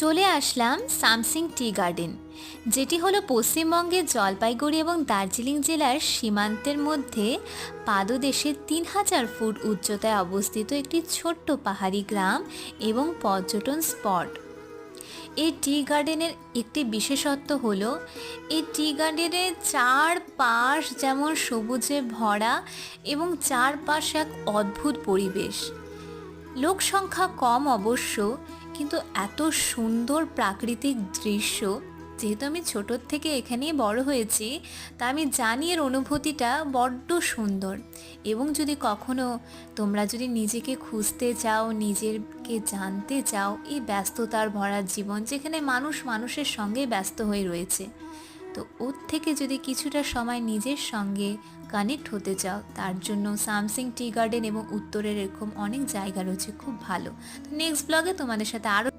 চলে আসলাম Samsing tea garden, যেটি হলো পশ্চিমবঙ্গের জলপাইগুড়ি এবং দার্জিলিং জেলার সীমান্তের মধ্যে পাদদেশে 3000 ফুট উচ্চতায় অবস্থিত একটি ছোট্ট পাহাড়ি গ্রাম এবং পর্যটন স্পট। এই টি গার্ডেনের একটি বিশেষত্ব হলো এই টি গার্ডেনের চারপাশ যেমন সবুজে ভরা এবং চারপাশ এক অদ্ভুত পরিবেশ। লোক সংখ্যা কম অবশ্য, কিন্তু এত সুন্দর প্রাকৃতিক দৃশ্য। যেহেতু আমি ছোটোর থেকে এখানেই বড় হয়েছি, তা আমি জানি এর অনুভূতিটা বড্ড সুন্দর। এবং যদি কখনো তোমরা যদি নিজেকে খুঁজতে চাও, নিজেকে জানতে চাও এই ব্যস্ততার ভরা জীবন যেখানে মানুষ মানুষের সঙ্গে ব্যস্ত হয়ে রয়েছে, তো ওর থেকে যদি কিছুটা সময় নিজের সঙ্গে কানেক্ট হতে চাও, তার জন্য সামসিং টি গার্ডেন এবং উত্তরের এরকম অনেক জায়গা রয়েছে খুব ভালো। তো নেক্সট ব্লগে তোমাদের সাথে আরও